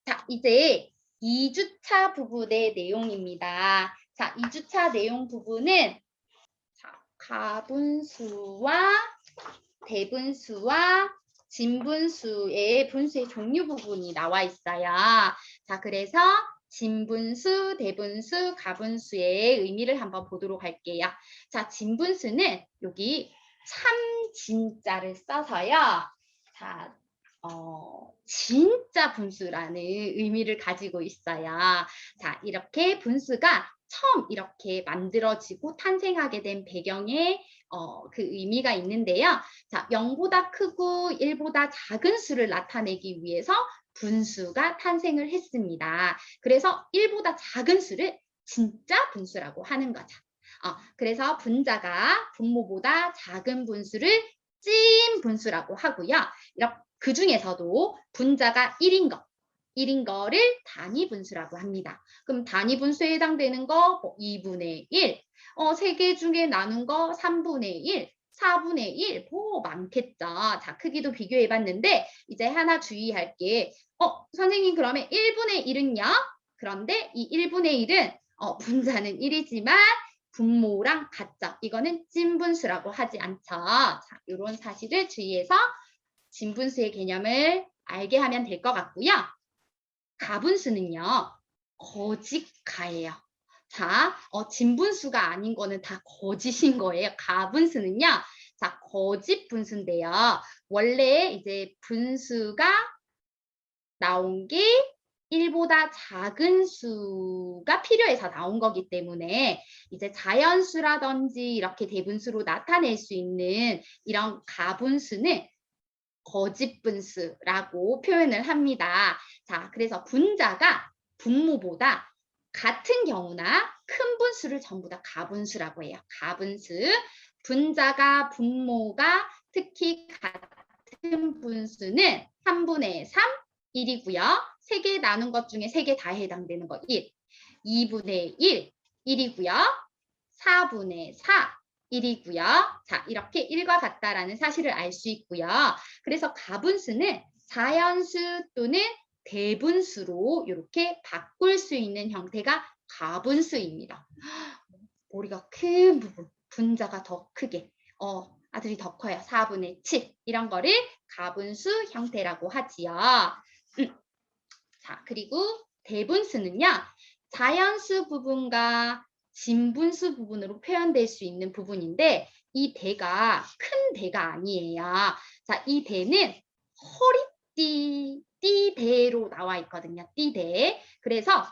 자, 이제 2주차 부분의 내용입니다. 자, 2주차 내용 부분은 자, 가분수와 대분수와 진분수의 분수의 종류 부분이 나와 있어요. 자, 그래서 진분수, 대분수, 가분수의 의미를 한번 보도록 할게요. 자, 진분수는 여기 참 진자를 써서요. 자, 진짜 분수라는 의미를 가지고 있어요. 자, 이렇게 분수가 처음 이렇게 만들어지고 탄생하게 된 배경에 그 의미가 있는데요. 자, 0보다 크고 1보다 작은 수를 나타내기 위해서 분수가 탄생을 했습니다. 그래서 1보다 작은 수를 진짜 분수라고 하는 거죠. 그래서 분자가 분모보다 작은 분수를 찐 분수라고 하고요. 그 중에서도 분자가 1인 거를 단위 분수라고 합니다. 그럼 단위 분수에 해당되는 거 2분의 1, 3개 중에 나눈 거 3분의 1, 4분의 1, 많겠죠. 자, 크기도 비교해 봤는데 이제 하나 주의할 게 선생님 그러면 1분의 1은요? 그런데 이 1분의 1은 분자는 1이지만 분모랑 같죠. 이거는 찐분수라고 하지 않죠. 자, 이런 사실을 주의해서 진분수의 개념을 알게 하면 될 것 같고요. 가분수는요, 거짓가예요. 자, 진분수가 아닌 거는 다 거짓인 거예요. 가분수는요, 자, 거짓 분수인데요. 원래 이제 분수가 나온 게 1보다 작은 수가 필요해서 나온 거기 때문에 이제 자연수라든지 이렇게 대분수로 나타낼 수 있는 이런 가분수는 거짓분수라고 표현을 합니다. 자, 그래서 분자가 분모보다 같은 경우나 큰 분수를 전부 다 가분수라고 해요. 가분수. 분자가 분모가 특히 같은 분수는 3분의 3, 1이고요. 3개 나눈 것 중에 3개 다 해당되는 거 1. 2분의 1, 1이고요. 4분의 4, 1이고요. 자, 이렇게 1과 같다라는 사실을 알 수 있고요. 그래서 가분수는 자연수 또는 대분수로 이렇게 바꿀 수 있는 형태가 가분수입니다. 머리가 큰 부분, 분자가 더 크게, 아들이 더 커요. 4분의 7 이런 거를 가분수 형태라고 하지요. 자, 그리고 대분수는요. 자연수 부분과 진분수 부분으로 표현될 수 있는 부분인데 이 대가 큰 대가 아니에요. 자, 이 대는 허리띠, 띠대로 나와 있거든요. 띠대. 그래서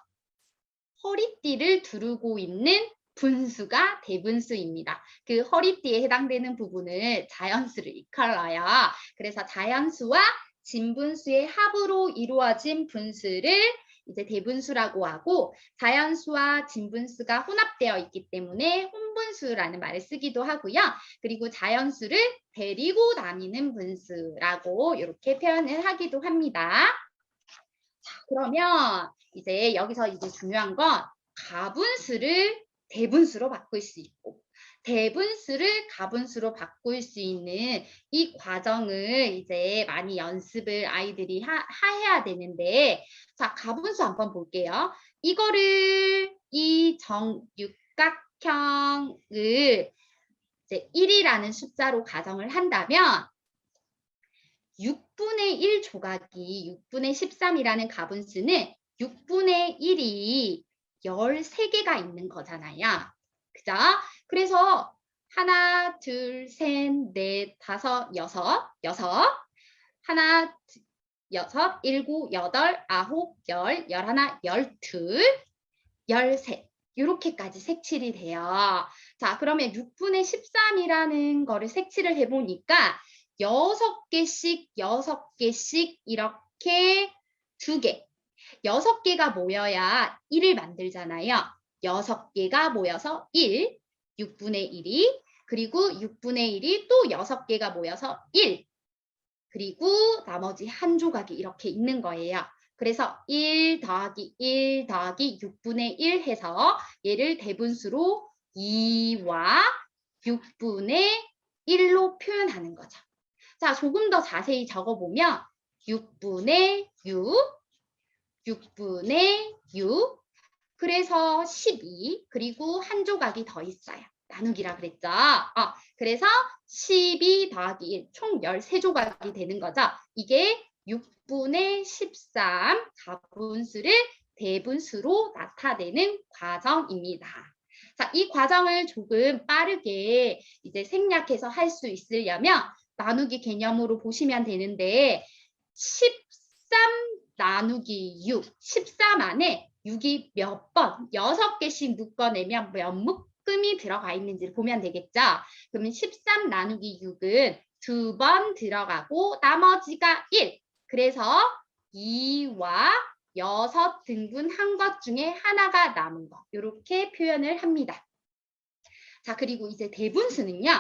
허리띠를 두르고 있는 분수가 대분수입니다. 그 허리띠에 해당되는 부분을 자연수를 일컬어요. 그래서 자연수와 진분수의 합으로 이루어진 분수를 이제 대분수라고 하고 자연수와 진분수가 혼합되어 있기 때문에 혼분수라는 말을 쓰기도 하고요. 그리고 자연수를 데리고 다니는 분수라고 이렇게 표현을 하기도 합니다. 자, 그러면 이제 여기서 이제 중요한 건 가분수를 대분수로 바꿀 수 있고 대분수를 가분수로 바꿀 수 있는 이 과정을 이제 많이 연습을 아이들이 해야 되는데 자, 가분수 한번 볼게요. 이거를 이 정육각형을 이제 1이라는 숫자로 가정을 한다면 6분의 1 조각이 6분의 13이라는 가분수는 6분의 1이 13개가 있는 거잖아요. 그죠? 그래서 하나, 둘, 셋, 넷, 다섯, 여섯, 하나, 여섯, 일곱, 여덟, 아홉, 열, 열하나, 열둘, 열셋 이렇게까지 색칠이 돼요. 자, 그러면 6분의 13이라는 거를 색칠을 해보니까 6개씩 이렇게 2개, 6개가 모여야 1을 만들잖아요. 6개가 모여서 1, 6분의 1이, 그리고 6분의 1이 또 6개가 모여서 1, 그리고 나머지 한 조각이 이렇게 있는 거예요. 그래서 1 더하기 1 더하기 6분의 1 해서 얘를 대분수로 2와 6분의 1로 표현하는 거죠. 자, 조금 더 자세히 적어보면 6분의 6, 6분의 6. 그래서 12. 그리고 한 조각이 더 있어요. 나누기라 그랬죠. 그래서 12 더하기 1, 총 13조각이 되는 거죠. 이게 6분의 13 가분수를 대분수로 나타내는 과정입니다. 자, 이 과정을 조금 빠르게 이제 생략해서 할 수 있으려면 나누기 개념으로 보시면 되는데 13 나누기 6, 13 안에 6이 몇 번, 6개씩 묶어내면 몇 묶음이 들어가 있는지를 보면 되겠죠. 그러면 13 나누기 6은 2번 들어가고 나머지가 1. 그래서 2와 6 등분한 것 중에 하나가 남은 거. 이렇게 표현을 합니다. 자, 그리고 이제 대분수는요.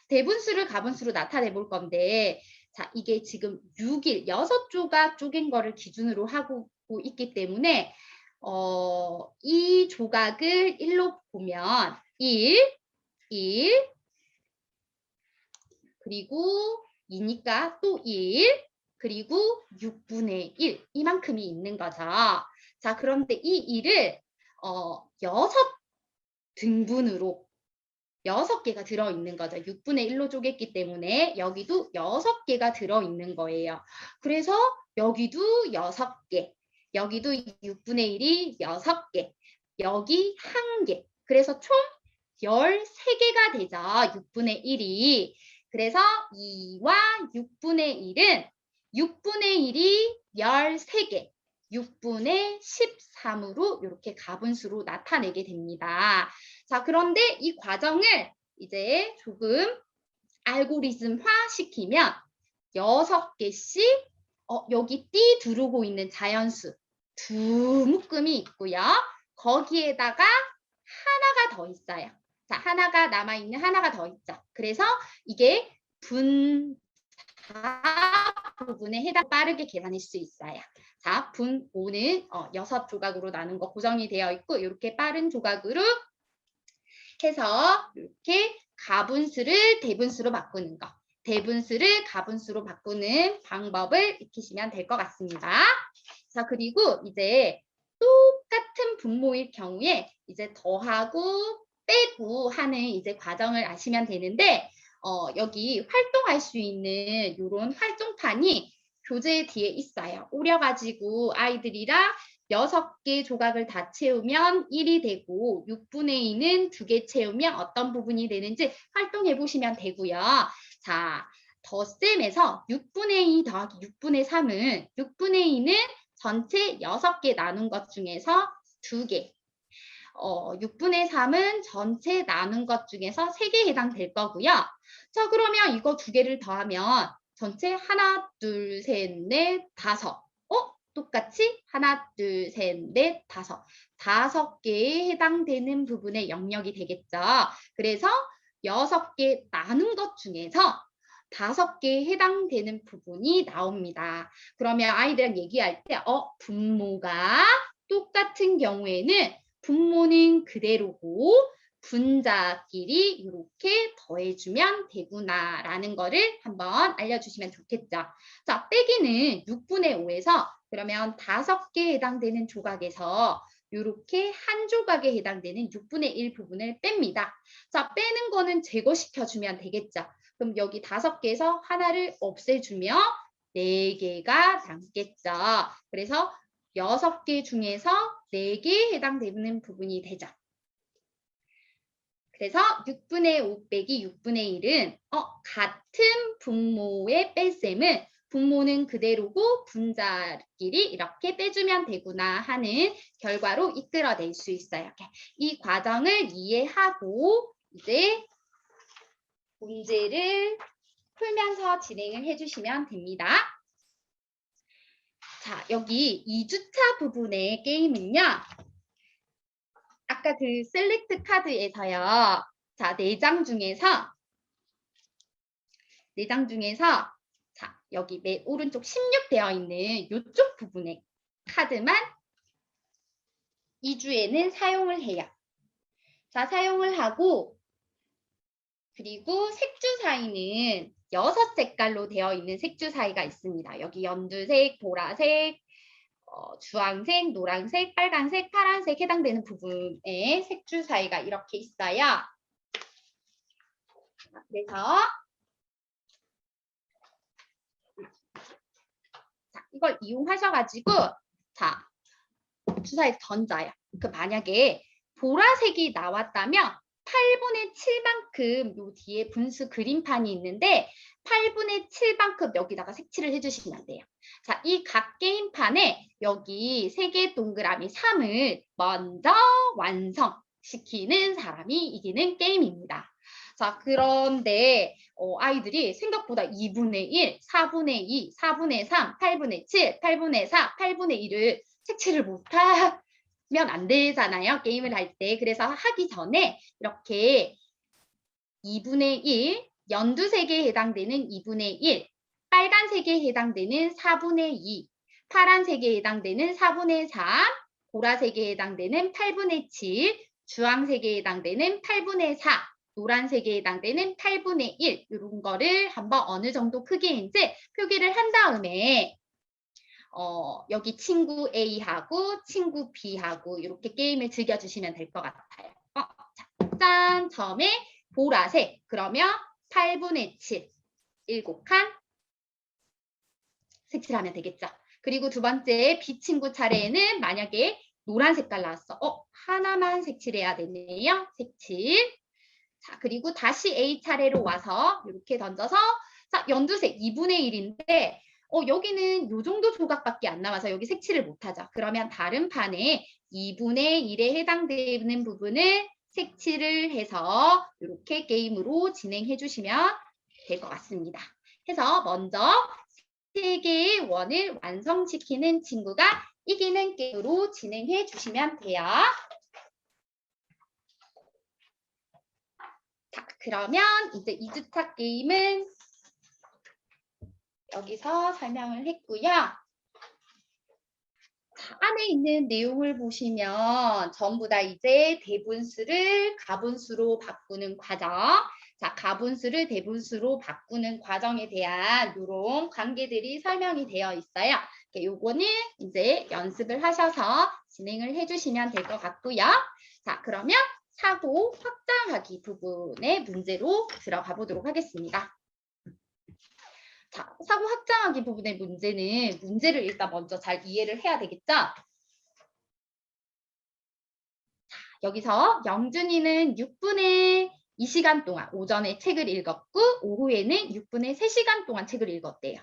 대분수를 가분수로 나타내 볼 건데, 자, 이게 지금 6일, 6조각 쪼갠 거를 기준으로 하고 있기 때문에 이 조각을 1로 보면 1, 그리고 2니까 또 1, 그리고 6분의 1 이만큼이 있는 거죠. 자, 그런데 이 1을 6등분으로 6개가 들어있는 거죠. 6분의 1로 쪼갰기 때문에 여기도 6개가 들어있는 거예요. 그래서 여기도 6개, 여기도 6분의 1이 6개, 여기 1개. 그래서 총 13개가 되죠. 6분의 1이. 그래서 2와 6분의 1은 6분의 1이 13개, 6분의 13으로 이렇게 가분수로 나타내게 됩니다. 자, 그런데 이 과정을 이제 조금 알고리즘화 시키면 6개씩 여기 띠 두르고 있는 자연수 두 묶음이 있고요. 거기에다가 하나가 더 있어요. 자, 하나가 남아있는 하나가 더 있죠. 그래서 이게 분자 부분에 해당 빠르게 계산할 수 있어요. 자, 분 5는 6조각으로 나눈 거 고정이 되어 있고 이렇게 빠른 조각으로 해서 이렇게 가분수를 대분수로 바꾸는 거. 대분수를 가분수로 바꾸는 방법을 익히시면 될 것 같습니다. 자, 그리고 이제 똑같은 분모일 경우에 이제 더하고 빼고 하는 이제 과정을 아시면 되는데 여기 활동할 수 있는 이런 활동판이 교재 뒤에 있어요. 오려가지고 아이들이랑 6개 조각을 다 채우면 1이 되고 6분의 2는 2개 채우면 어떤 부분이 되는지 활동해 보시면 되고요. 자, 덧셈에서 6분의 2 더하기 6분의 3은 6분의 2는 전체 6개 나눈 것 중에서 2개, 6분의 3은 전체 나눈 것 중에서 3개 해당될 거고요. 자, 그러면 이거 2개를 더하면 전체 하나, 둘, 셋, 넷, 다섯. 똑같이 하나, 둘, 셋, 넷, 다섯. 5개에 해당되는 부분의 영역이 되겠죠. 그래서 6개 나눈 것 중에서 5개에 해당되는 부분이 나옵니다. 그러면 아이들이랑 얘기할 때 분모가 똑같은 경우에는 분모는 그대로고 분자끼리 이렇게 더해주면 되구나라는 거를 한번 알려주시면 좋겠죠. 자, 빼기는 6분의 5에서 그러면 5개에 해당되는 조각에서 이렇게 한 조각에 해당되는 6분의 1 부분을 뺍니다. 자, 빼는 거는 제거시켜주면 되겠죠. 그럼 여기 5개에서 하나를 없애주면 4개가 남겠죠. 그래서 6개 중에서 4개에 해당되는 부분이 되죠. 그래서 6분의 5 빼기 6분의 1은 같은 분모의 뺄셈은 분모는 그대로고 분자끼리 이렇게 빼주면 되구나 하는 결과로 이끌어낼 수 있어요. 이 과정을 이해하고 이제 문제를 풀면서 진행을 해주시면 됩니다. 자, 여기 2주차 부분의 게임은요. 아까 그 셀렉트 카드에서요. 자, 4장 중에서 자, 여기 맨 오른쪽 16 되어 있는 이쪽 부분의 카드만 2주에는 사용을 해요. 자, 사용을 하고 그리고 색주 사이는 6색깔로 되어 있는 색주 사이가 있습니다. 여기 연두색, 보라색, 주황색, 노란색, 빨간색, 파란색 해당되는 부분에 색줄 사이가 이렇게 있어요. 그래서 이걸 이용하셔가지고 자 주사위에서 던져요. 그 만약에 보라색이 나왔다면 8분의 7만큼 요 뒤에 분수 그림판이 있는데 8분의 7만큼 여기다가 색칠을 해주시면 돼요. 자, 이 각 게임판에 여기 3개 동그라미 3을 먼저 완성시키는 사람이 이기는 게임입니다. 자, 그런데 아이들이 생각보다 2분의 1, 4분의 2, 4분의 3, 8분의 7, 8분의 4, 8분의 1을 색칠을 못하면 안 되잖아요. 게임을 할 때. 그래서 하기 전에 이렇게 2분의 1, 연두색에 해당되는 2분의 1, 빨간색에 해당되는 4분의 2, 파란색에 해당되는 4분의 3, 보라색에 해당되는 8분의 7, 주황색에 해당되는 8분의 4, 노란색에 해당되는 8분의 1 이런 거를 한번 어느 정도 크기인지 표기를 한 다음에 여기 친구 A하고 친구 B하고 이렇게 게임을 즐겨주시면 될 것 같아요. 짠! 처음에 보라색 그러면 8분의 7 7칸 색칠하면 되겠죠. 그리고 두 번째 B 친구 차례에는 만약에 노란 색깔 나왔어. 하나만 색칠해야 되네요. 색칠. 자, 그리고 다시 A 차례로 와서 이렇게 던져서 자, 연두색 2분의 1인데 여기는 요 정도 조각밖에 안 나와서 여기 색칠을 못하죠. 그러면 다른 판에 2분의 1에 해당되는 부분을 색칠을 해서 이렇게 게임으로 진행해 주시면 될 것 같습니다. 해서 먼저 3개의 원을 완성시키는 친구가 이기는 게임으로 진행해 주시면 돼요. 자, 그러면 이제 2주차 게임은 여기서 설명을 했고요. 자, 안에 있는 내용을 보시면 전부 다 이제 대분수를 가분수로 바꾸는 과정, 자, 가분수를 대분수로 바꾸는 과정에 대한 이런 관계들이 설명이 되어 있어요. 요거는 이제 연습을 하셔서 진행을 해주시면 될 것 같고요. 자, 그러면 사고 확장하기 부분의 문제로 들어가 보도록 하겠습니다. 자, 사고 확장하기 부분의 문제는 문제를 일단 먼저 잘 이해를 해야 되겠죠? 자, 여기서 영준이는 6분의 2시간 동안 오전에 책을 읽었고 오후에는 6분의 3시간 동안 책을 읽었대요.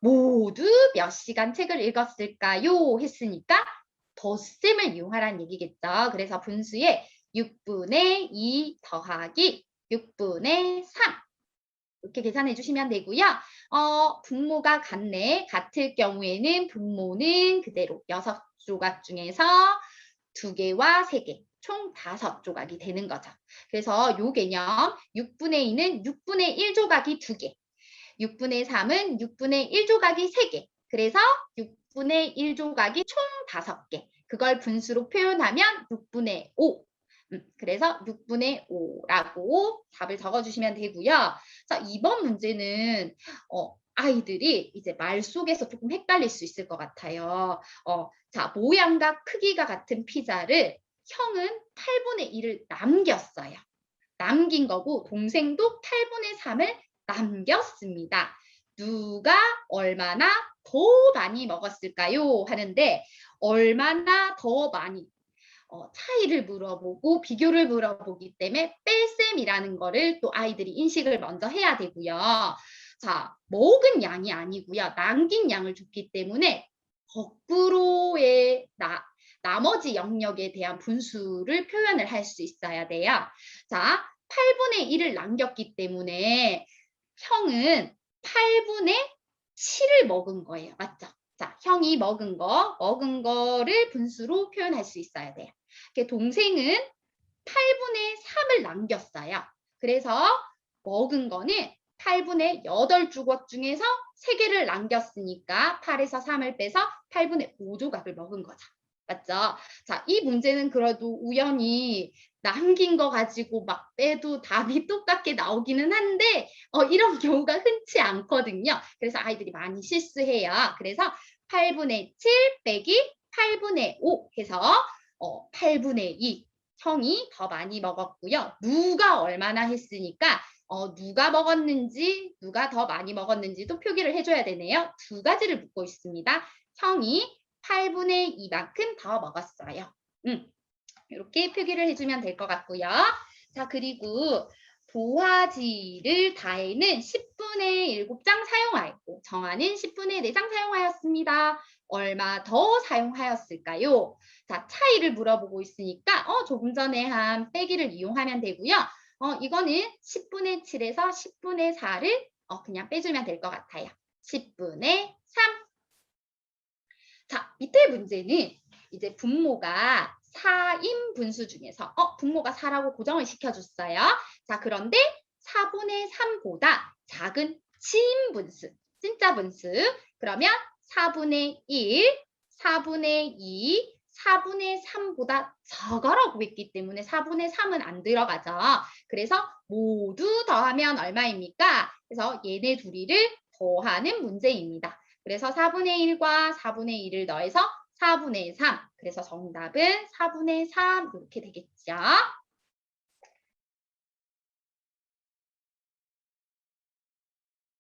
모두 몇 시간 책을 읽었을까요? 했으니까 덧셈을 이용하라는 얘기겠죠. 그래서 분수에 6분의 2 더하기 6분의 3 이렇게 계산해 주시면 되고요. 분모가 같네. 같을 경우에는 분모는 그대로 6조각 중에서 2개와 3개, 총 5조각이 되는 거죠. 그래서 요 개념 6분의 2는 6분의 1조각이 2개, 6분의 3은 6분의 1조각이 3개, 그래서 6분의 1조각이 총 5개. 그걸 분수로 표현하면 6분의 5. 그래서 6분의 5라고 답을 적어주시면 되고요. 자, 이번 문제는 아이들이 이제 말 속에서 조금 헷갈릴 수 있을 것 같아요. 자, 모양과 크기가 같은 피자를 형은 8분의 1을 남겼어요. 남긴 거고 동생도 8분의 3을 남겼습니다. 누가 얼마나 더 많이 먹었을까요? 하는데 얼마나 더 많이 차이를 물어보고 비교를 물어보기 때문에 뺄셈이라는 거를 또 아이들이 인식을 먼저 해야 되고요. 자, 먹은 양이 아니고요. 남긴 양을 줬기 때문에 거꾸로의 나머지 영역에 대한 분수를 표현을 할 수 있어야 돼요. 자, 8분의 1을 남겼기 때문에 형은 8분의 7을 먹은 거예요. 맞죠? 자, 형이 먹은 거를 분수로 표현할 수 있어야 돼요. 동생은 8분의 3을 남겼어요. 그래서 먹은 거는 8분의 8조각 중에서 3개를 남겼으니까 8에서 3을 빼서 8분의 5조각을 먹은 거죠. 맞죠? 자, 이 문제는 그래도 우연히 남긴 거 가지고 막 빼도 답이 똑같게 나오기는 한데 이런 경우가 흔치 않거든요. 그래서 아이들이 많이 실수해요. 그래서 8분의 7 빼기 8분의 5 해서 8분의 2 형이 더 많이 먹었고요. 누가 얼마나 했으니까 누가 먹었는지, 누가 더 많이 먹었는지도 표기를 해줘야 되네요. 두 가지를 묻고 있습니다. 형이 8분의 2만큼 더 먹었어요. 이렇게 표기를 해주면 될 것 같고요. 자, 그리고 도화지를 다해는 10분의 7장 사용하였고 정화는 10분의 4장 사용하였습니다. 얼마 더 사용하였을까요? 자, 차이를 물어보고 있으니까 조금 전에 한 빼기를 이용하면 되고요. 이거는 10분의 7에서 10분의 4를 그냥 빼주면 될 것 같아요. 10분의 3. 자, 밑에 문제는 이제 분모가 4인 분수 중에서 분모가 4라고 고정을 시켜줬어요. 자, 그런데 4분의 3보다 작은 진 분수, 진짜 분수. 그러면 4분의 1, 4분의 2, 4분의 3보다 적어라고 했기 때문에 4분의 3은 안 들어가죠. 그래서 모두 더하면 얼마입니까? 그래서 얘네 둘이를 더하는 문제입니다. 그래서 4분의 1과 4분의 2를 더해서 4분의 3. 그래서 정답은 4분의 3 이렇게 되겠죠.